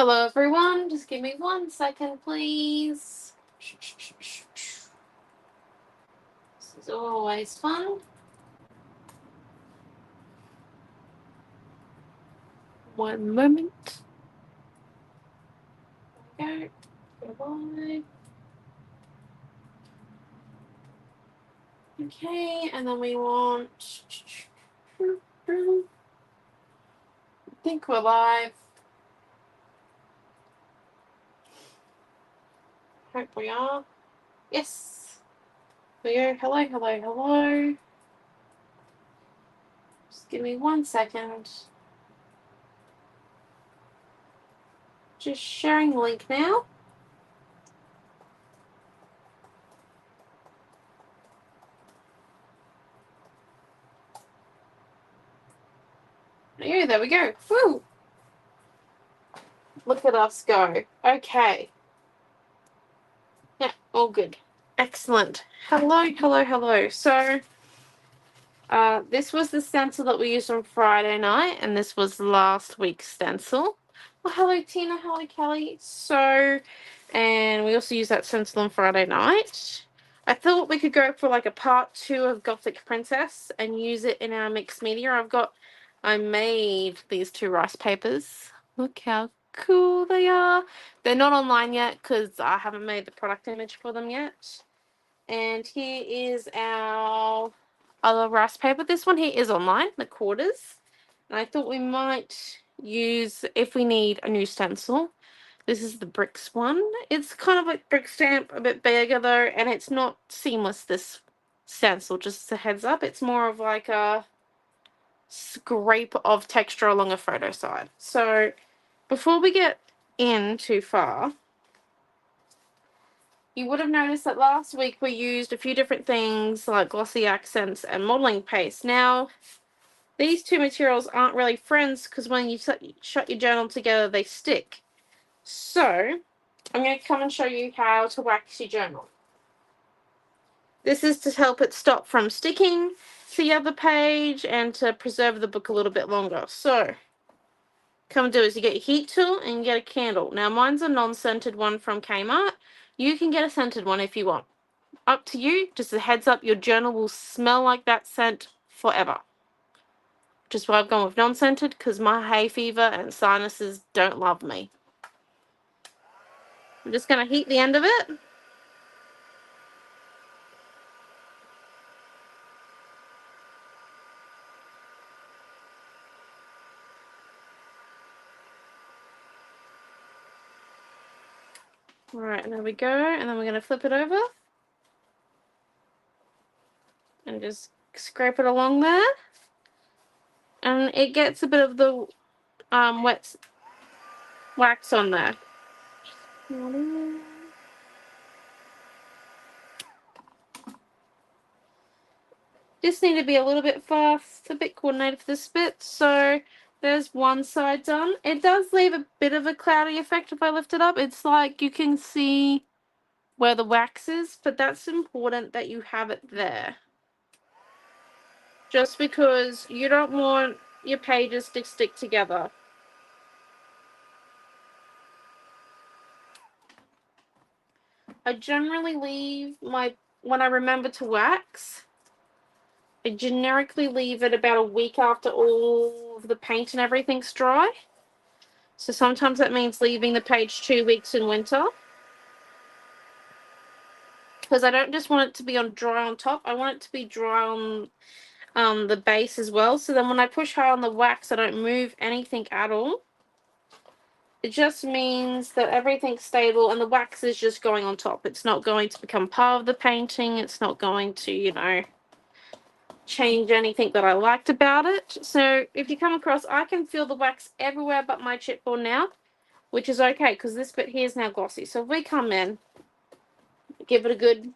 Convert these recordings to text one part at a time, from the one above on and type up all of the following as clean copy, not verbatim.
Hello everyone, just give me 1 second please. This is always fun. One moment. There we go. Okay, and then we want... I think we're live. Hope we are. Yes. We go. Hello, hello, hello. Just give me 1 second. Just sharing the link now. Yeah, there we go. Woo! Look at us go. Okay. Yeah, all good. Excellent. Hello, hello, hello. So, this was the stencil that we used on Friday night, and this was last week's stencil. Well, hello, Tina. Hello, Kelly. So, and we also used that stencil on Friday night. I thought we could go for like a part 2 of Gothic Princess and use it in our mixed media. I made these 2 rice papers. Look how cool they are. They're not online yet because I haven't made the product image for them yet. And here is our other rice paper. This one here is online, the quarters. And I thought we might use, if we need a new stencil, this is the bricks one. It's kind of like brick stamp, a bit bigger though, and it's not seamless, this stencil, just a heads up. It's more of like a scrape of texture along a photo side. So before we get in too far, you would have noticed that last week we used a few different things like glossy accents and modeling paste. Now, these 2 materials aren't really friends because when you shut your journal together, they stick. So, I'm going to come and show you how to wax your journal. This is to help it stop from sticking to the other page and to preserve the book a little bit longer. So, come and do is you get your heat tool and you get a candle. Now, mine's a non-scented one from Kmart. You can get a scented one if you want. Up to you. Just a heads up, your journal will smell like that scent forever. Just why I've gone with non-scented, because my hay fever and sinuses don't love me. I'm just going to heat the end of it. Alright, there we go. And then we're going to flip it over. And just scrape it along there. And it gets a bit of the wet wax on there. Just need to be a little bit fast, a bit coordinated for this bit. So there's one side done. It does leave a bit of a cloudy effect if I lift it up. It's like you can see where the wax is, but that's important that you have it there. Just because you don't want your pages to stick together. I generally leave when I remember to wax, I generically leave it about a week after all of the paint and everything's dry. So sometimes that means leaving the page 2 weeks in winter. Because I don't just want it to be dry on top, I want it to be dry on the base as well. So then when I push hard on the wax, I don't move anything at all. It just means that everything's stable and the wax is just going on top. It's not going to become part of the painting. It's not going to, you know, change anything that I liked about it. So if you come across, I can feel the wax everywhere but my chipboard now, which is okay because this bit here is now glossy. So if we come in, give it a good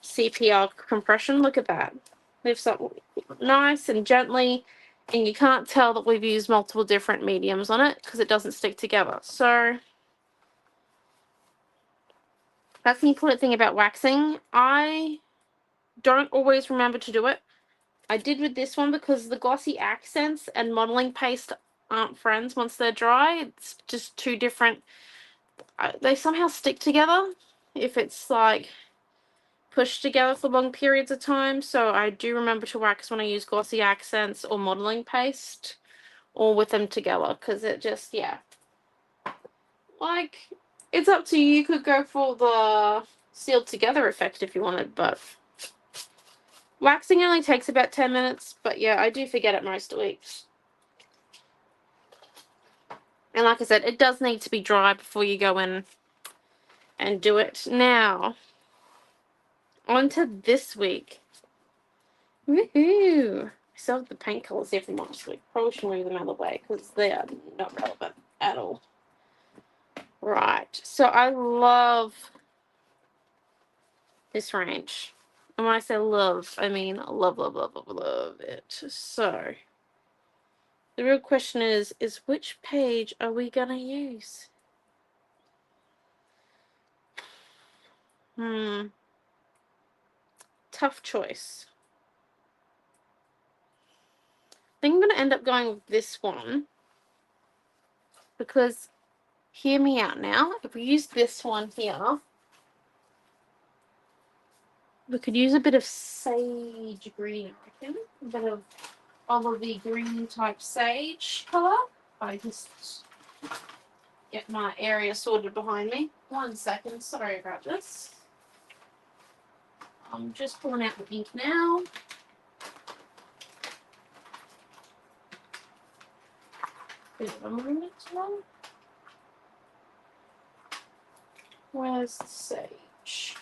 CPR compression, look at that. Lifts up nice and gently, and you can't tell that we've used multiple different mediums on it because it doesn't stick together. So that's the important thing about waxing. I don't always remember to do it. I did with this one because the glossy accents and modeling paste aren't friends once they're dry. It's just two different, they somehow stick together if it's like pushed together for long periods of time. So I do remember to wax when I use glossy accents or modeling paste, or with them together, because it just, yeah. Like, it's up to you. You could go for the sealed together effect if you wanted, but waxing only takes about 10 minutes. But yeah, I do forget it most weeks. And like I said, it does need to be dry before you go in and do it. Now, on to this week. Woohoo! I still have the paint colours here from last week. Probably should move them out of the way because they are not relevant at all. Right, so I love this range. And when I say love, I mean love, love, love, love, love it. So, the real question is which page are we going to use? Tough choice. I think I'm going to end up going with this one, because, hear me out now, if we use this one here, we could use a bit of sage green, I reckon. A bit of olivey green type sage colour. I just get my area sorted behind me. 1 second, sorry about this. I'm just pulling out the ink now. Bit of a moment now. Where's the sage?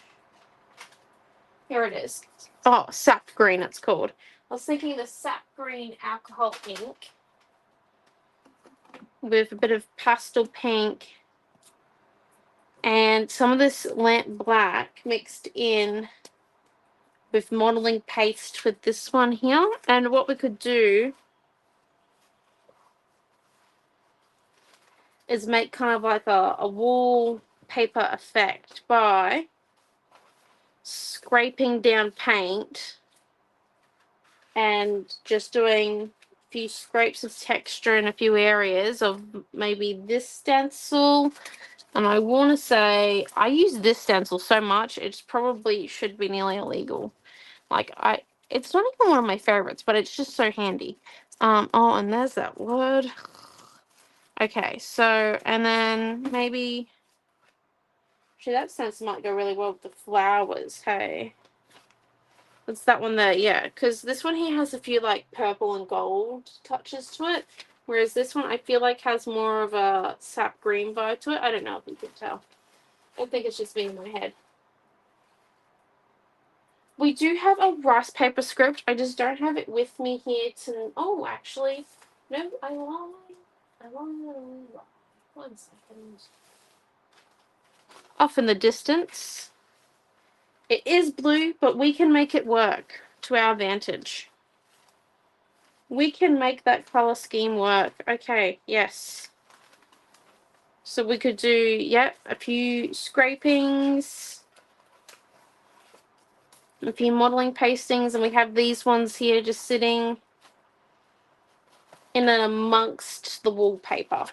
Here it is. Oh, sap green it's called. I was thinking the sap green alcohol ink with a bit of pastel pink and some of this lamp black mixed in with modeling paste with this one here. And what we could do is make kind of like a wallpaper effect by scraping down paint and just doing a few scrapes of texture in a few areas of maybe this stencil. And I want to say, I use this stencil so much, it's probably should be nearly illegal. Like, it's not even one of my favorites, but it's just so handy. Oh, and there's that word. Okay, so, and then maybe, actually that stencil might go really well with the flowers, hey. It's that one there, yeah, because this one here has a few, like, purple and gold touches to it, whereas this one I feel like has more of a sap green vibe to it. I don't know if you can tell. I think it's just me in my head. We do have a rice paper script. I just don't have it with me here to... Oh, actually, no, I lied. 1 second. Off in the distance. It is blue, but we can make it work to our advantage. We can make that color scheme work. Okay, yes. So we could do, yep, a few scrapings, a few modeling pastings, and we have these ones here just sitting in and amongst the wallpaper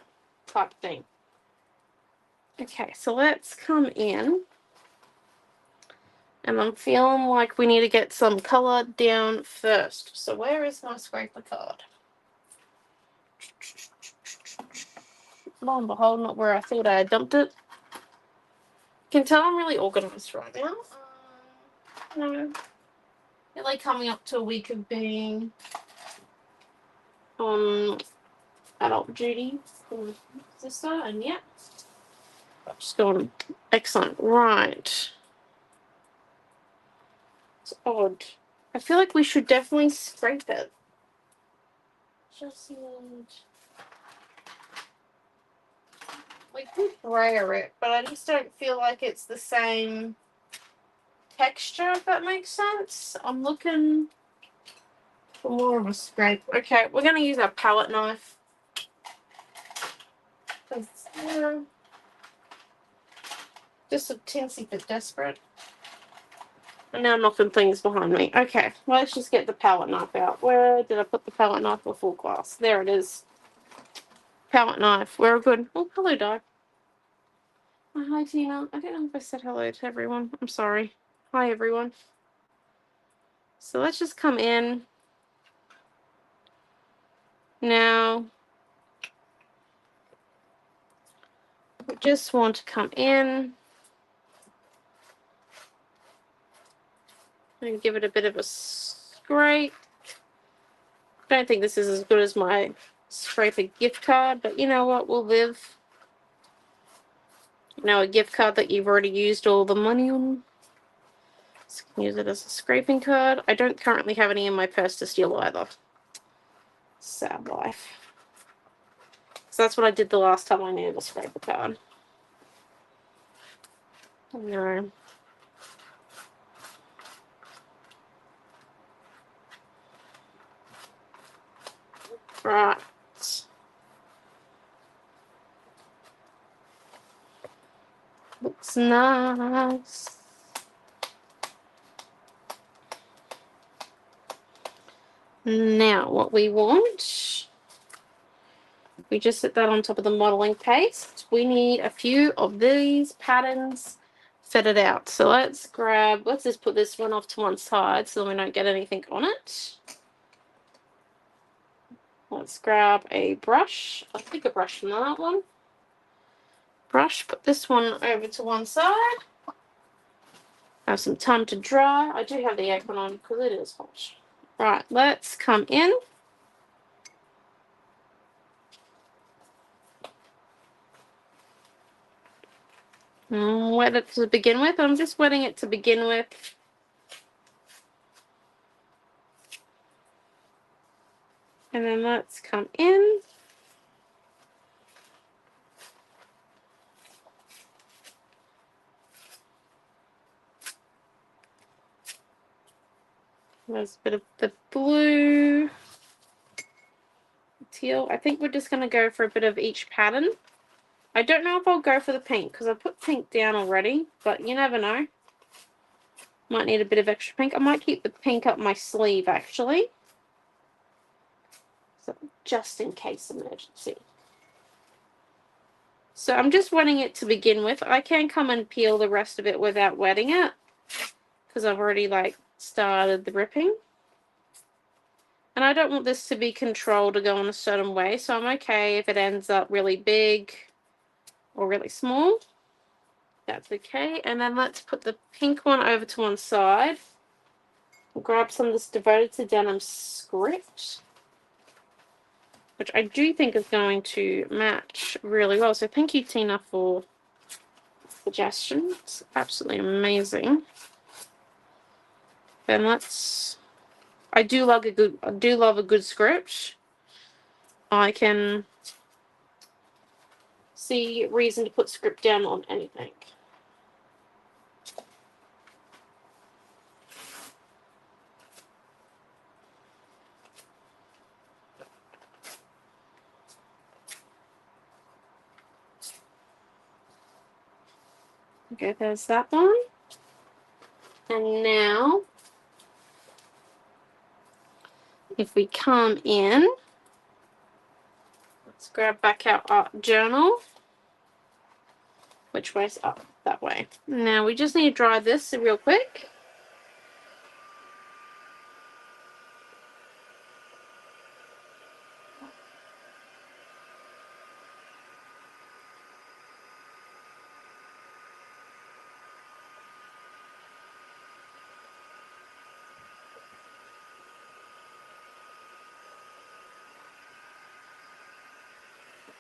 type thing. Okay, so let's come in. And I'm feeling like we need to get some color down first. So where is my scraper card? Lo and behold, not where I thought I had dumped it. You can tell I'm really organized right now. No. Really coming up to a week of being on adult duty for my sister, and yeah. Just going, excellent. Right. It's odd. I feel like we should definitely scrape it. Just need... We could brayer it, but I just don't feel like it's the same texture, if that makes sense. I'm looking for more of a scrape. Okay, we're going to use our palette knife. Because, just a teensy bit desperate. And now I'm knocking things behind me. Okay, let's just get the palette knife out. Where did I put the palette knife before class? There it is. palette knife. We're good. Oh, hello, Di. Hi, Tina. I don't know if I said hello to everyone. I'm sorry. Hi, everyone. So let's just come in. Now, we just want to come in and give it a bit of a scrape. I don't think this is as good as my scraper gift card, but you know what? We'll live. You know, a gift card that you've already used all the money on. So you can use it as a scraping card. I don't currently have any in my purse to steal either. Sad life. So that's what I did the last time I needed a scraper card. No. Right. Looks nice. Now, what we want, we just set that on top of the modeling paste. We need a few of these patterns fitted out. So let's just put this one off to one side so we don't get anything on it. Let's grab a brush, a thicker brush than that one. Brush, put this one over to one side. Have some time to dry. I do have the aircon on because it is hot. Right, let's come in. Wet it to begin with. I'm just wetting it to begin with. And then let's come in. There's a bit of the blue, teal. I think we're just going to go for a bit of each pattern. I don't know if I'll go for the pink because I put pink down already, but you never know. Might need a bit of extra pink. I might keep the pink up my sleeve actually. So just in case emergency. So I'm just wetting it to begin with. I can come and peel the rest of it without wetting it because I've already like started the ripping. And I don't want this to be controlled to go in a certain way, so I'm okay if it ends up really big or really small. That's okay. And then let's put the pink one over to one side. We'll grab some of this Devoted to Denim script, which I do think is going to match really well. So thank you, Tina, for suggestions. Absolutely amazing. Then I do love a good script. I can see reason to put script down on anything. Okay, there's that one. And now, if we come in, let's grab back our art journal. Which way's up? That way. Now, we just need to dry this real quick.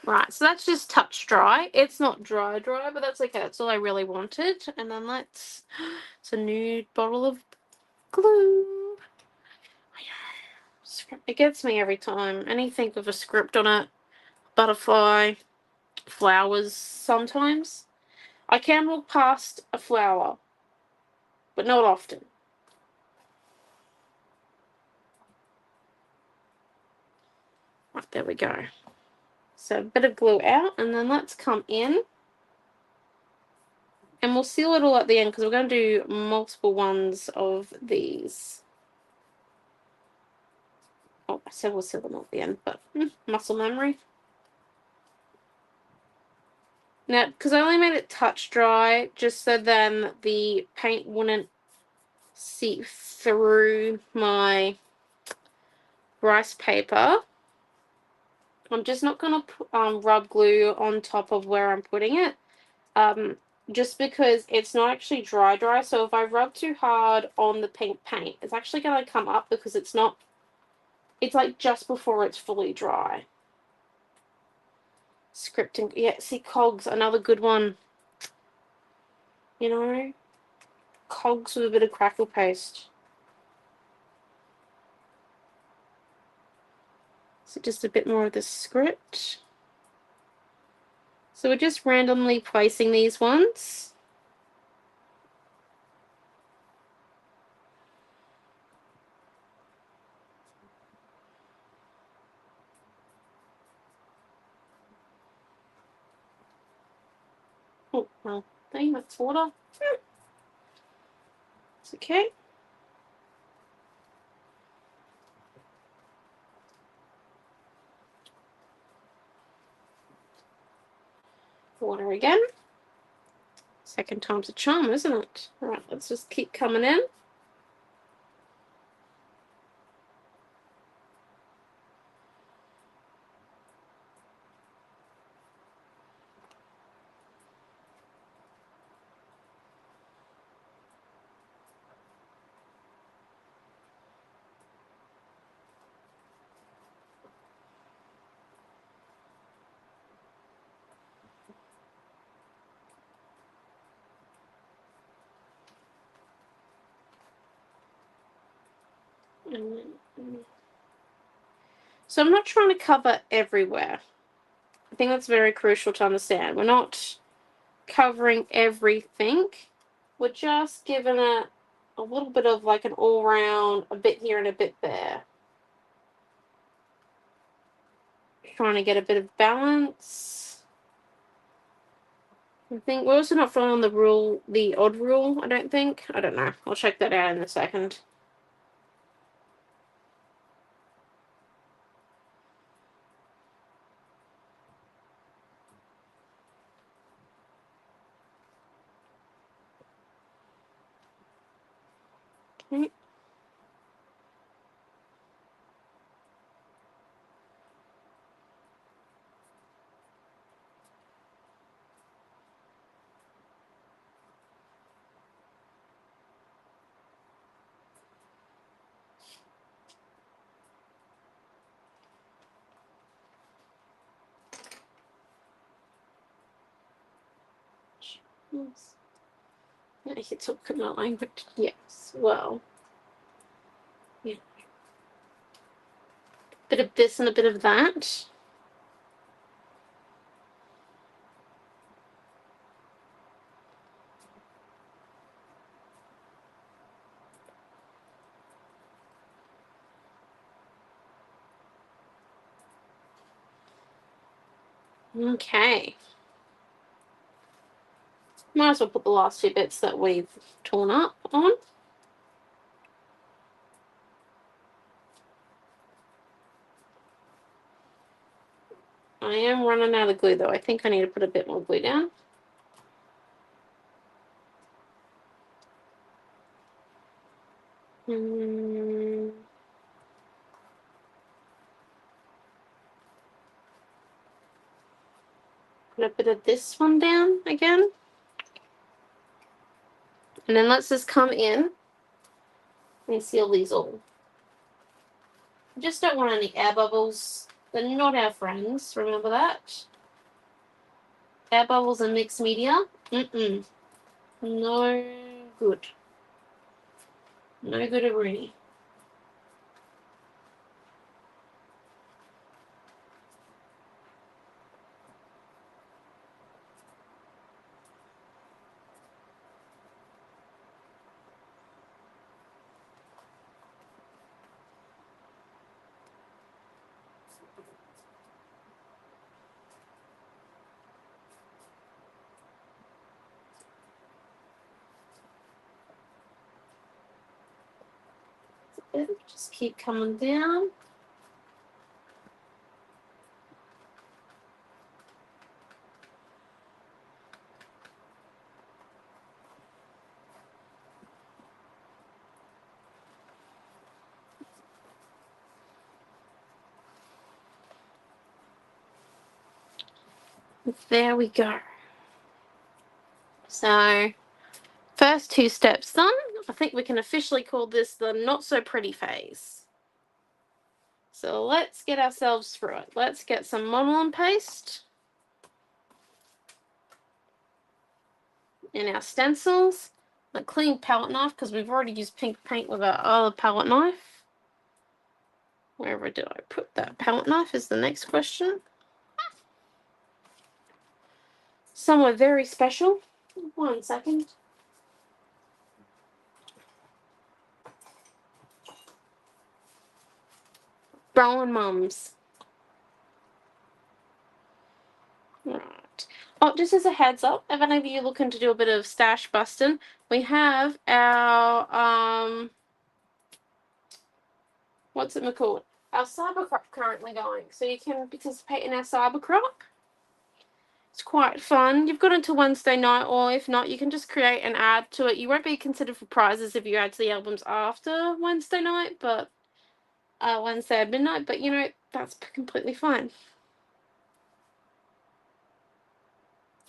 Right, so that's just touch dry. It's not dry, but that's okay. That's all I really wanted. And then it's a nude bottle of glue. It gets me every time. Anything with a script on it, butterfly, flowers sometimes. I can walk past a flower, but not often. Right, there we go. So a bit of glue out, and then let's come in. And we'll seal it all at the end because we're going to do multiple ones of these. Oh, I said we'll seal them at the end, but muscle memory. Now, because I only made it touch dry, just so then the paint wouldn't seep through my rice paper, I'm just not going to rub glue on top of where I'm putting it. Just because it's not actually dry, so if I rub too hard on the pink paint, it's actually going to come up because it's like just before it's fully dry. Scripting, yeah, see, cogs, another good one. You know, cogs with a bit of crackle paste. So just a bit more of the script. So we're just randomly placing these ones. Oh, well, dang, that's water. It's okay. Water again. Second time's a charm, isn't it? All right, let's just keep coming in. So I'm not trying to cover everywhere. I think that's very crucial to understand. We're not covering everything. We're just giving it a little bit of like an all-round, a bit here and a bit there. Trying to get a bit of balance. I think we're also not following the odd rule, I don't think. I don't know. I'll check that out in a second. Okay. Yes. Yeah, he's talking about language. Yes, well. Yeah. Bit of this and a bit of that. Okay. Might as well put the last two bits that we've torn up on. I am running out of glue though. I think I need to put a bit more glue down. Put a bit of this one down again. And then let's just come in and seal these all. I just don't want any air bubbles. They're not our friends, remember that? Air bubbles and mixed media? No good. No good at Rooney. Just keep coming down. There we go. So, first 2 steps done. I think we can officially call this the not so pretty phase. So let's get ourselves through it. Let's get some model and paste in our stencils. A clean palette knife, because we've already used pink paint with our other palette knife. Wherever did I put that palette knife is the next question. Somewhere very special. 1 second. Brown mums. Right. Oh, just as a heads up, if any of you looking to do a bit of stash busting, we have our what's it called? Our cyber crop currently going, so you can participate in our cyber crop. It's quite fun. You've got until Wednesday night, or if not, you can just create and add to it. You won't be considered for prizes if you add to the albums after Wednesday night, but Wednesday at midnight. But you know, that's completely fine.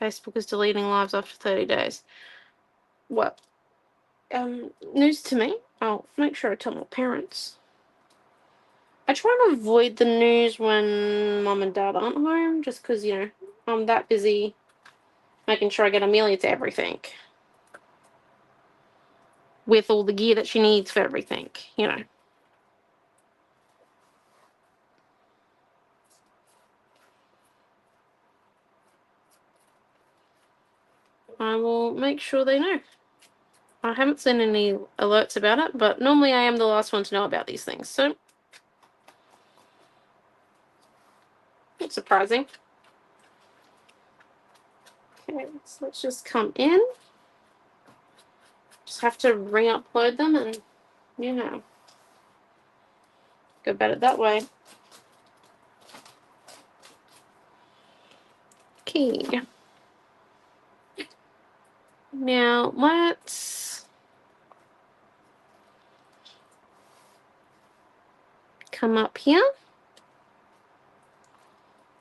Facebook is deleting lives after 30 days. Well, news to me. I'll make sure I tell my parents. I try to avoid the news when mum and dad aren't home, just because, you know, I'm that busy making sure I get Amelia to everything. With all the gear that she needs for everything, you know. I will make sure they know. I haven't seen any alerts about it, but normally I am the last one to know about these things, so it's surprising. Okay, so let's just come in. Just have to re-upload them and, you know, go about it that way. Okay. Now let's come up here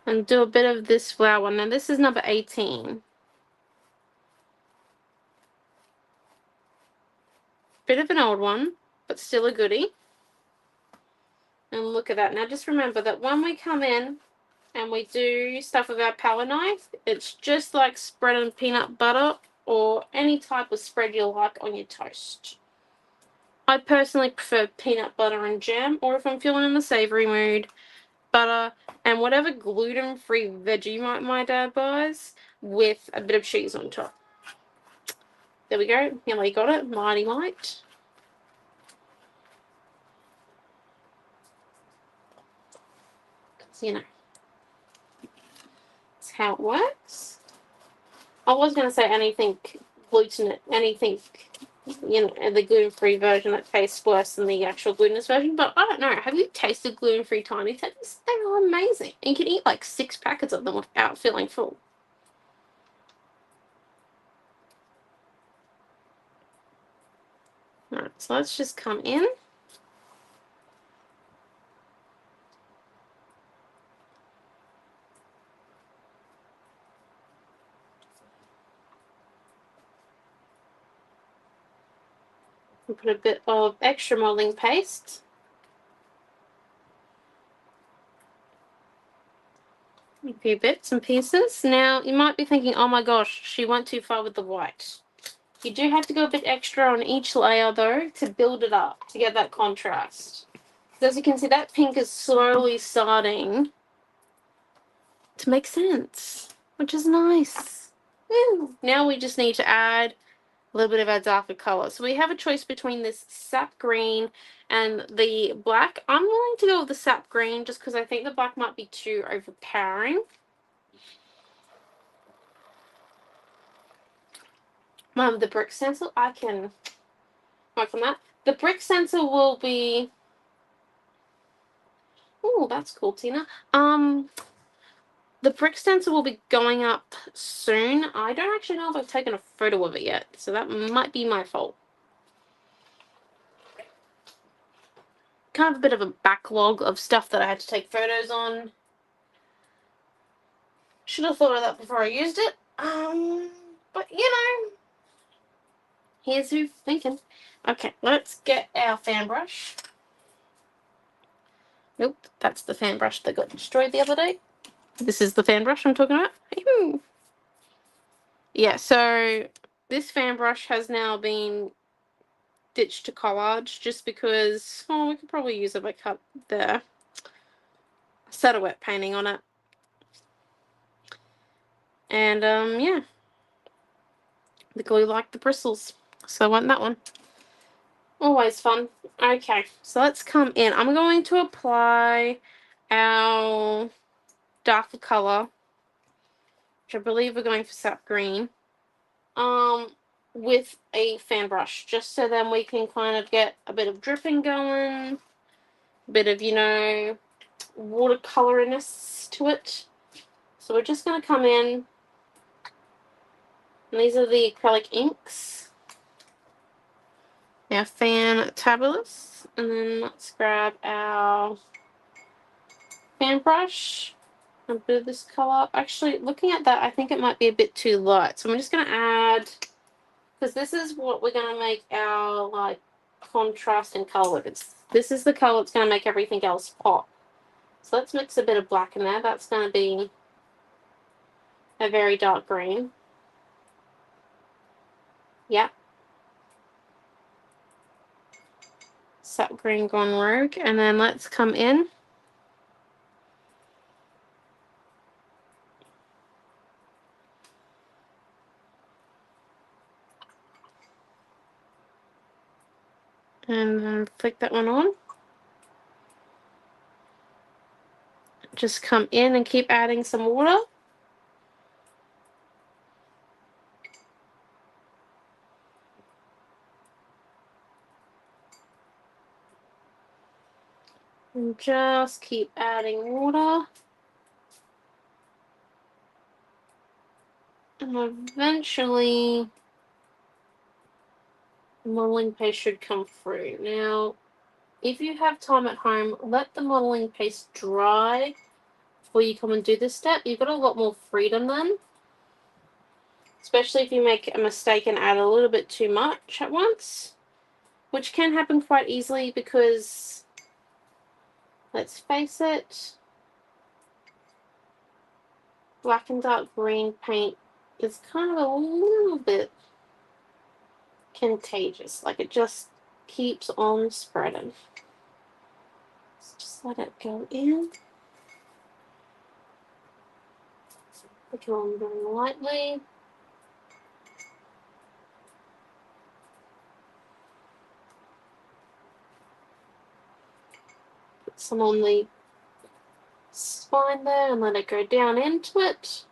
and do a bit of this flower. Now this is number 18. Bit of an old one, but still a goodie. And look at that. Now just remember that when we come in and we do stuff with our palette knife, it's just like spreading peanut butter or any type of spread you like on your toast. I personally prefer peanut butter and jam, or if I'm feeling in the savory mood, butter and whatever gluten-free veggie my dad buys with a bit of cheese on top. There we go. Nearly got it. Mighty might. You know, that's how it works. I was going to say anything gluten, anything, you know, the gluten-free version that tastes worse than the actual glutinous version, but I don't know. Have you tasted gluten-free tiny teddies? They are amazing. And you can eat like 6 packets of them without feeling full. Alright, so let's just come in. And put a bit of extra modeling paste. A few bits and pieces. Now, you might be thinking, oh my gosh, she went too far with the white. You do have to go a bit extra on each layer, though, to build it up, to get that contrast. So as you can see, that pink is slowly starting to make sense, which is nice. Woo. Now we just need to add a little bit of our darker color. So we have a choice between this sap green and the black. I'm willing to go with the sap green just because I think the black might be too overpowering. The brick stencil, I can work on that. The brick stencil will be... Oh, that's cool, Tina. The brick stencil will be going up soon. I don't actually know if I've taken a photo of it yet, so that might be my fault. Kind of a bit of a backlog of stuff that I had to take photos on. Should have thought of that before I used it. But you know, here's who thinking. Okay, let's get our fan brush. Nope, that's the fan brush that got destroyed the other day. This is the fan brush I'm talking about. Yeah, so this fan brush has now been ditched to collage just because, oh, we could probably use it. I cut the set a wet painting on it. And yeah, the glue liked the bristles, so I want that one. Always fun. Okay, so let's come in. I'm going to apply our darker color, which I believe we're going for sap green, with a fan brush, just so then we can kind of get a bit of dripping going, a bit of, you know, watercoloriness to it. So we're just going to come in, and these are the acrylic inks. Our Fantabulous, and then let's grab our fan brush, a bit of this color. Actually, looking at that, I think it might be a bit too light, so I'm just going to add, because this is what we're going to make our like contrast in color with. This is the color that's going to make everything else pop. So let's mix a bit of black in there. That's going to be a very dark green. Yep. Sap green gone rogue. And then let's come in. And then flick that one on. Just come in and keep adding some water. And just keep adding water. And eventually the modeling paste should come through. Now, if you have time at home, let the modeling paste dry before you come and do this step. You've got a lot more freedom then. Especially if you make a mistake and add a little bit too much at once, which can happen quite easily because, let's face it, black and dark green paint is kind of a little bit contagious. Like, it just keeps on spreading. So just let it go in. Put it on very lightly. Put some on the spine there and let it go down into it.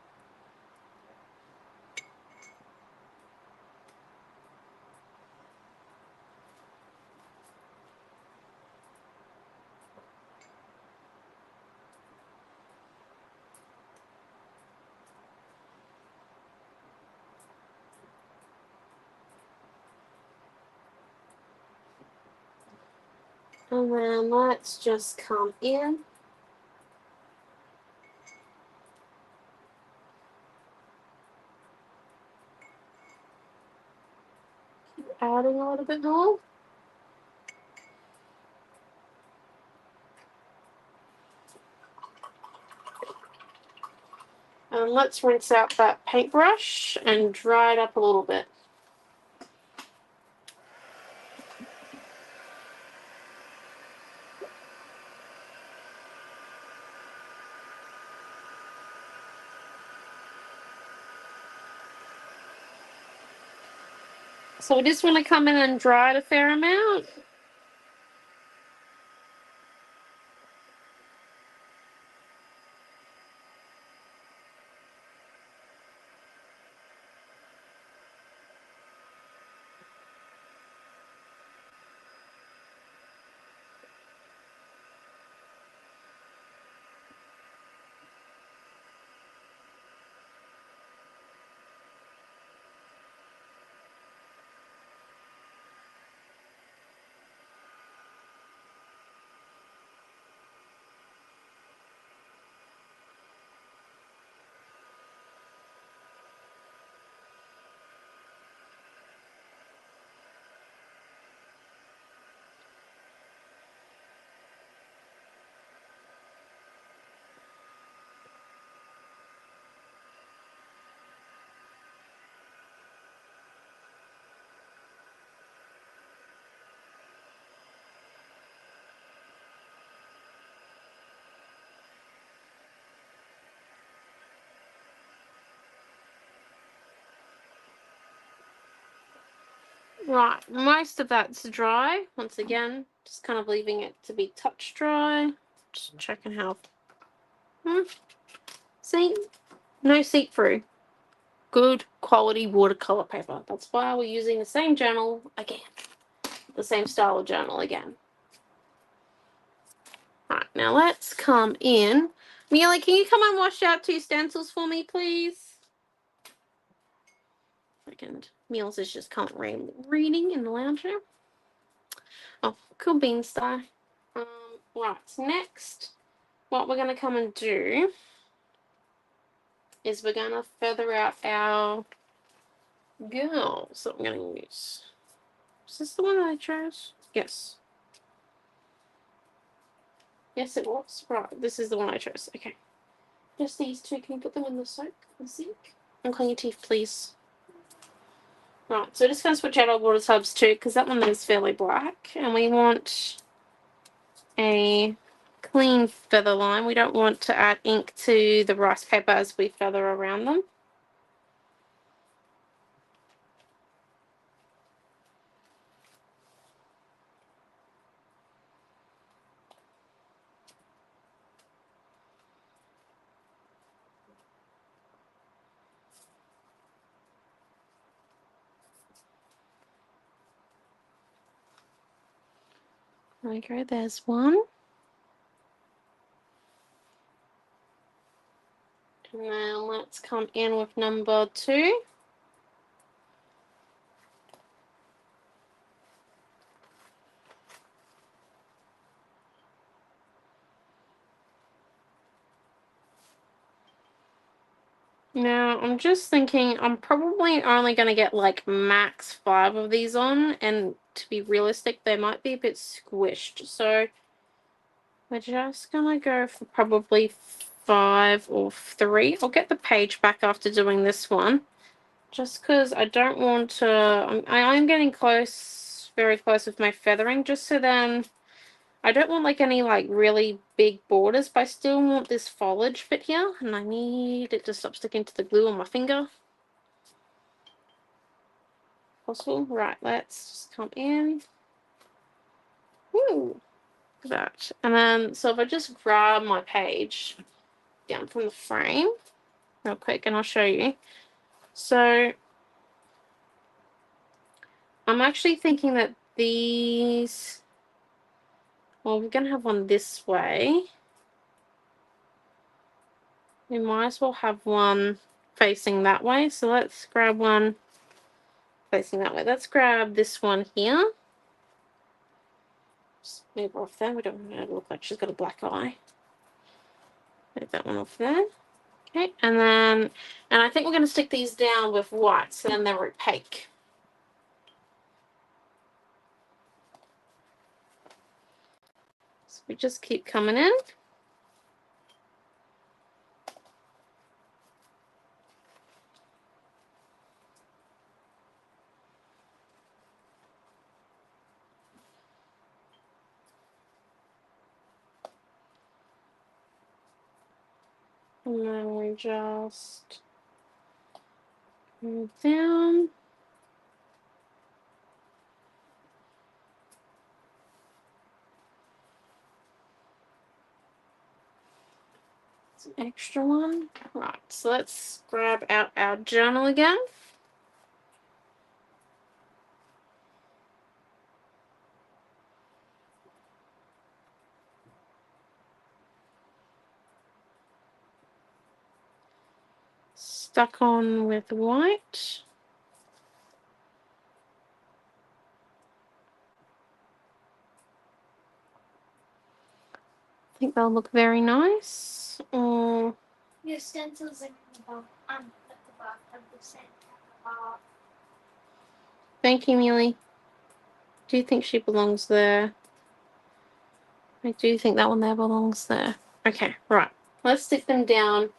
And then let's just come in. Keep adding a little bit more. And let's rinse out that paintbrush and dry it up a little bit. So we just want to come in and dry it a fair amount. Right, most of that's dry. Once again, just kind of leaving it to be touch dry. Just checking how. See? No seep-through. Good quality watercolor paper. That's why we're using the same journal again. The same style of journal again. Alright, now let's come in. Mealy, can you come and wash out 2 stencils for me, please? Second. Meals is just currently reading in the lounge room. Oh, cool beans though. Right, next, what we're going to come and do is we're going to feather out our girls that we're going to use. Is this the one that I chose? Yes. Yes, it was. Right, this is the one I chose. Okay. Just these 2. Can you put them in the soak, the sink? And clean your teeth, please. Right, so we're just going to switch out our water tubs too, because that one is fairly black. And we want a clean feather line. We don't want to add ink to the rice paper as we feather around them. Okay, there's one. And then let's come in with number 2. Now, I'm just thinking I'm probably only going to get like max 5 of these on, and to be realistic, they might be a bit squished. So we're just going to go for probably 5 or 3. I'll get the page back after doing this one, just because I don't want to... I'm getting close, very close with my feathering, just so then I don't want like any like really big borders, but I still want this foliage bit here, and I need it to stop sticking to the glue on my finger. Possible. Right, let's just come in. Woo! Look at that. And then, so if I just grab my page down from the frame real quick, and I'll show you. So I'm actually thinking that these, well, we're going to have one this way. We might as well have one facing that way. So let's grab one facing that way. Let's grab this one here. Just move her off there. We don't want her to look like she's got a black eye. Move that one off there. Okay, and I think we're going to stick these down with white, so then they're opaque. So we just keep coming in. And then we just move down. It's an extra one. Right, so let's grab out our journal again. Stuck on with white. I think they'll look very nice. Your stencils are at the bottom of the center. Thank you, Mealy. Do you think she belongs there? I do think that one there belongs there. Okay, right. Let's stick them down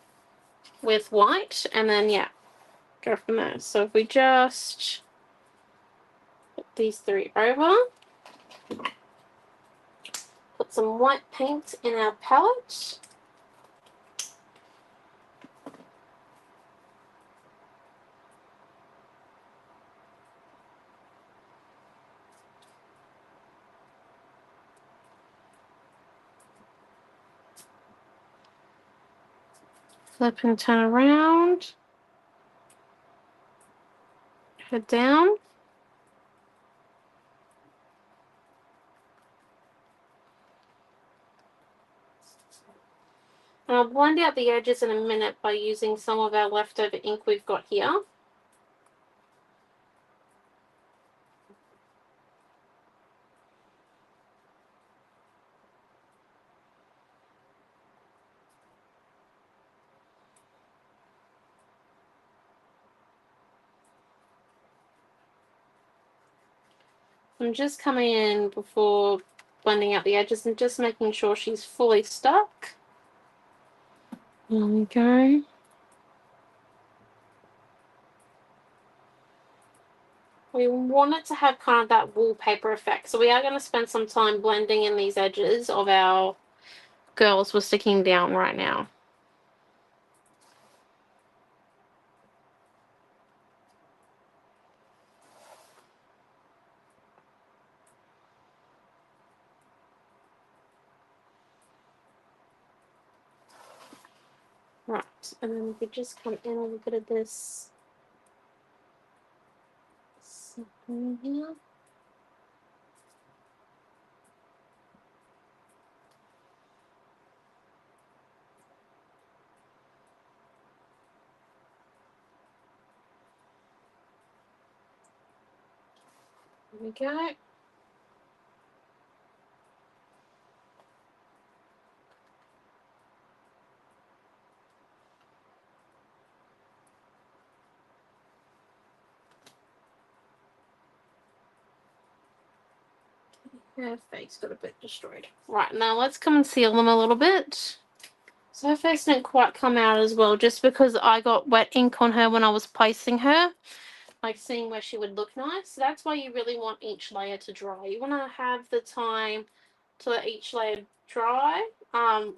with white, and then, yeah, go from there. So if we just put these 3 over, put some white paint in our palette. Flip and turn around. Head down. And I'll blend out the edges in a minute by using some of our leftover ink we've got here. I'm just coming in before blending out the edges and just making sure she's fully stuck. There we go. We want it to have kind of that wallpaper effect. So we are going to spend some time blending in these edges of our girls we're sticking down right now. Right, and then we could just come in a little bit of this here. There we go. Her face got a bit destroyed. Right, now let's come and seal them a little bit. So her face didn't quite come out as well just because I got wet ink on her when I was placing her. Like seeing where she would look nice. So that's why you really want each layer to dry. You want to have the time to let each layer dry.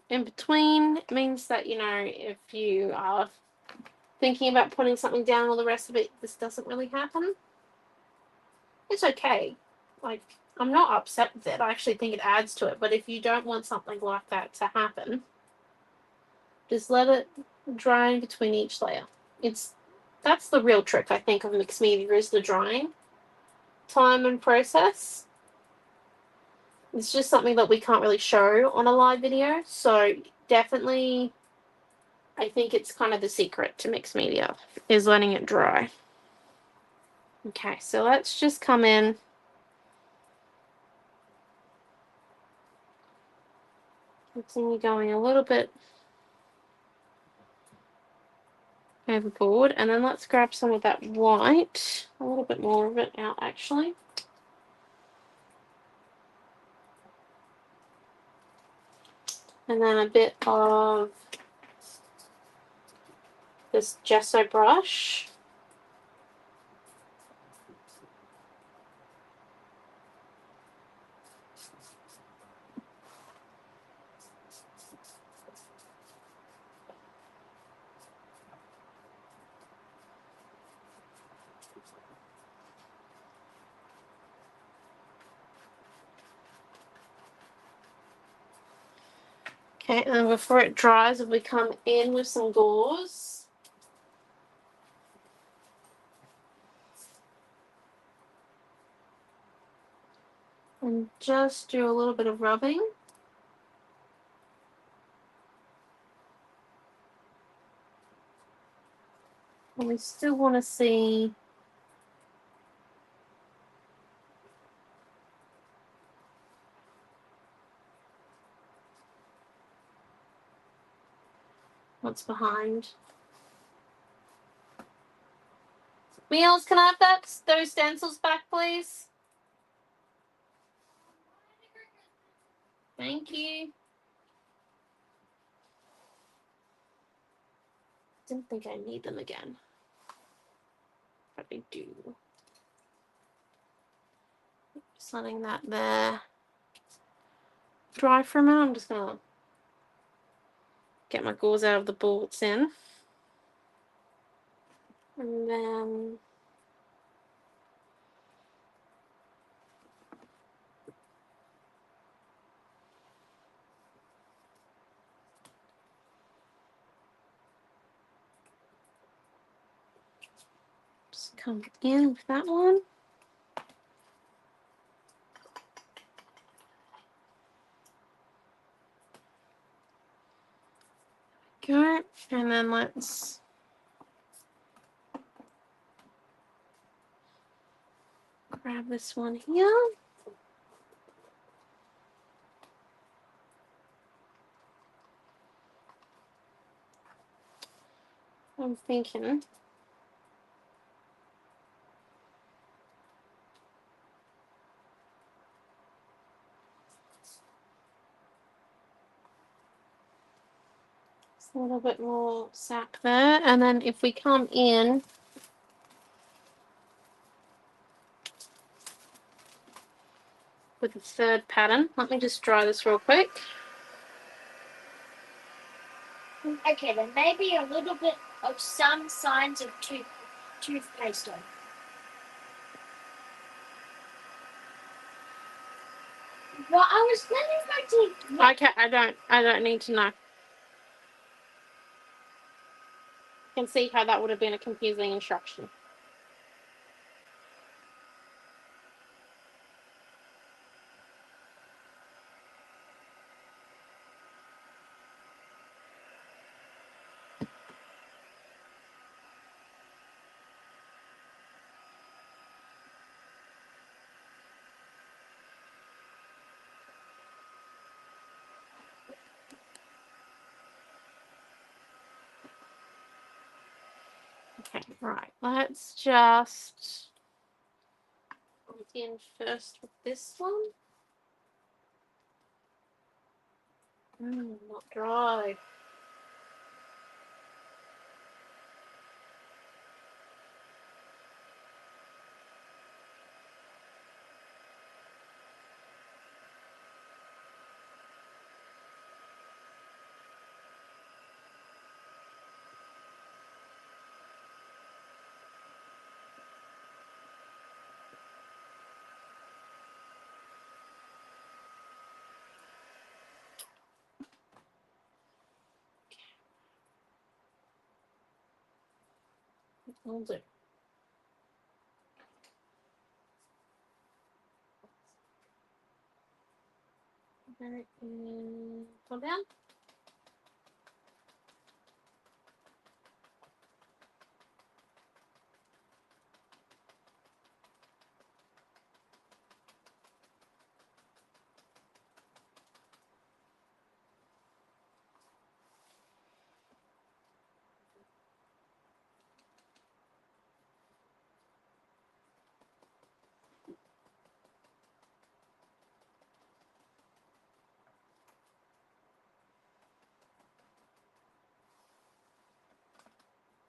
In between, it means that, you know, if you are thinking about putting something down or the rest of it, this doesn't really happen. It's okay. Like, I'm not upset with it. I actually think it adds to it. But if you don't want something like that to happen, just let it dry in between each layer. That's the real trick, I think, of mixed media is the drying time and process. It's just something that we can't really show on a live video. So definitely, I think it's kind of the secret to mixed media is letting it dry. Okay, so let's just come in. Continue going a little bit overboard, and then let's grab some of that white, a little bit more of it out actually. And then a bit of this gesso brush. Okay, and then before it dries, if we come in with some gauze. And just do a little bit of rubbing. And we still want to see what's behind. Meals, can I have those stencils back, please? Thank you. Didn't think I need them again. But I do. Just letting that there dry for a minute. I'm just gonna get my gauze out of the bowl it's in. And then come in with that one. Go, and then let's grab this one here. I'm thinking a little bit more sap there, and then if we come in with the third pattern, let me just dry this real quick. Okay, there may be a little bit of some signs of toothpaste on. Well, I was planning my teeth. Okay, I don't need to know. You can see how that would have been a confusing instruction. Okay, right. Let's just put in first with this one. Not dry. Will do. Pull down.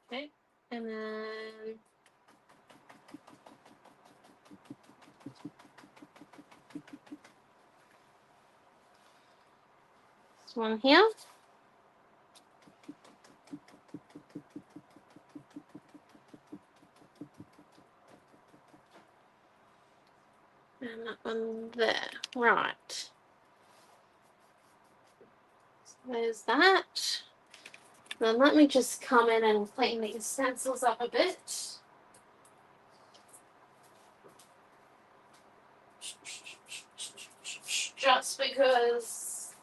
Okay, and then this one here. And that one there. Right. So there's that. Then let me just come in and clean these stencils up a bit. Just because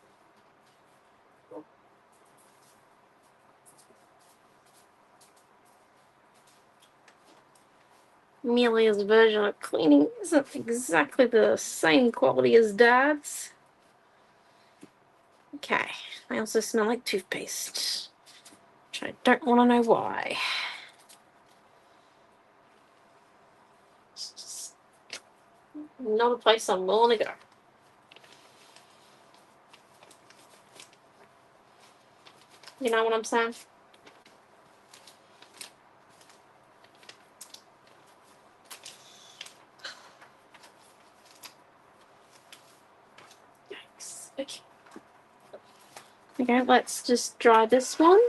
Amelia's version of cleaning isn't exactly the same quality as Dad's. Okay, I also smell like toothpaste, which I don't want to know why. It's just not a place I'm willing to go. You know what I'm saying? Yikes. Okay. Okay, let's just dry this one.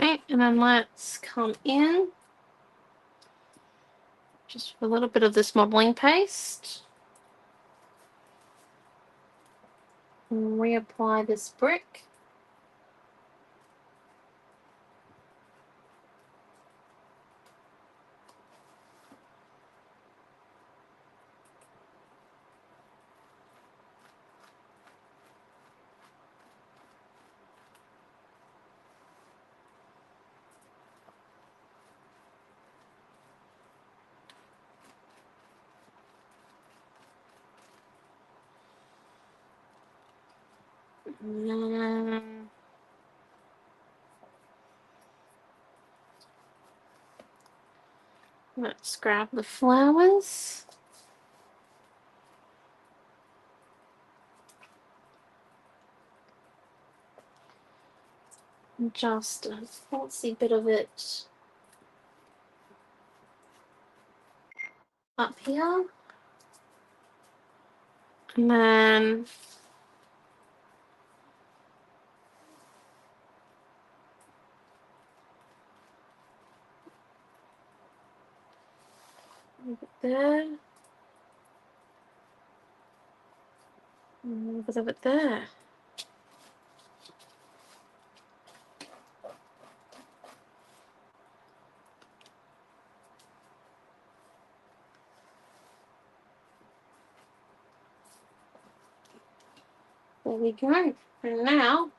Okay, and then let's come in just with a little bit of this modeling paste. And reapply this brick. Let's grab the flowers. Just a fancy bit of it up here. And then there. And a bit of it there. There we go. And now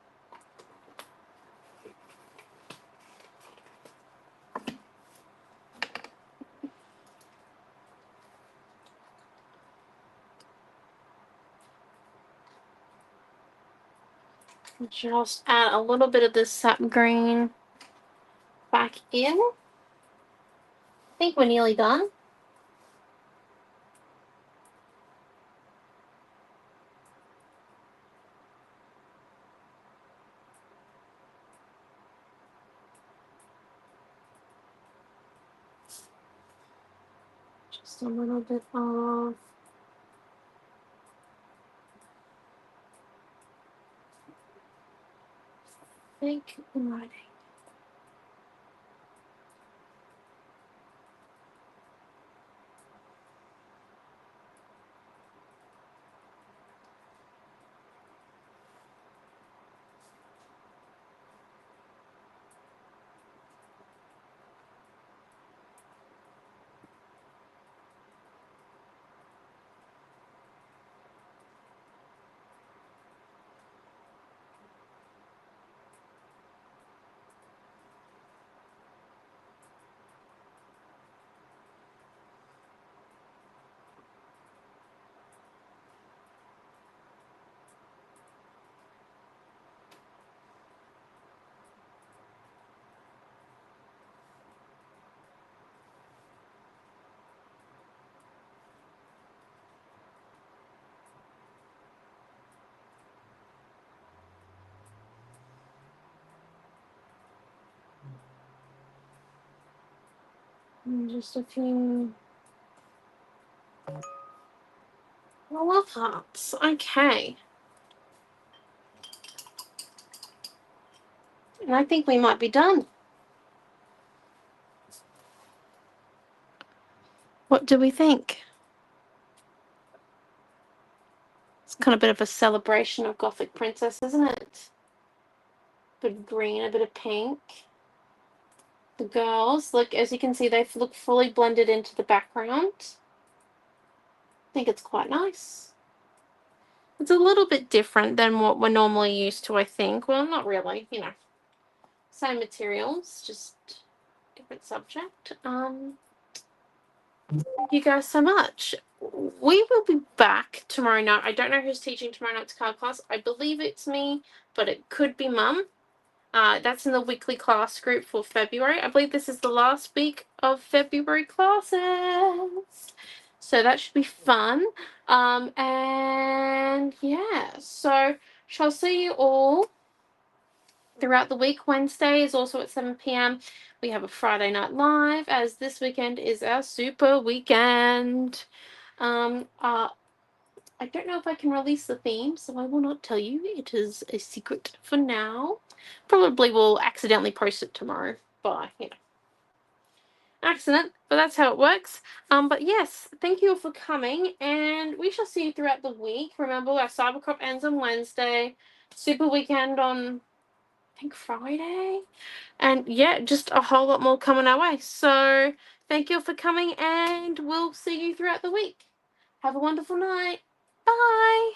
just add a little bit of this sap green back in. I think we're nearly done. Just a little bit of fake writing. And just a few love hearts. Okay. And I think we might be done. What do we think? It's kind of a bit of a celebration of Gothic Princess, isn't it? A bit of green, a bit of pink. The girls, look, as you can see, they look fully blended into the background. I think it's quite nice. It's a little bit different than what we're normally used to, I think. Well, not really, you know. Same materials, just different subject. Thank you guys so much. We will be back tomorrow night. I don't know who's teaching tomorrow night's card class. I believe it's me, but it could be Mum. That's in the weekly class group for February. I believe this is the last week of February classes. So that should be fun. And yeah, so shall see you all throughout the week. Wednesday is also at 7 p.m. We have a Friday night live, as this weekend is our super weekend. I don't know if I can release the theme, so I will not tell you. It is a secret for now. Probably will accidentally post it tomorrow, but accident, but that's how it works. But yes, thank you all for coming, and we shall see you throughout the week. Remember, our Cybercrop ends on Wednesday, Super Weekend on, I think, Friday, and yeah, just a whole lot more coming our way. So thank you all for coming, and we'll see you throughout the week. Have a wonderful night. Bye.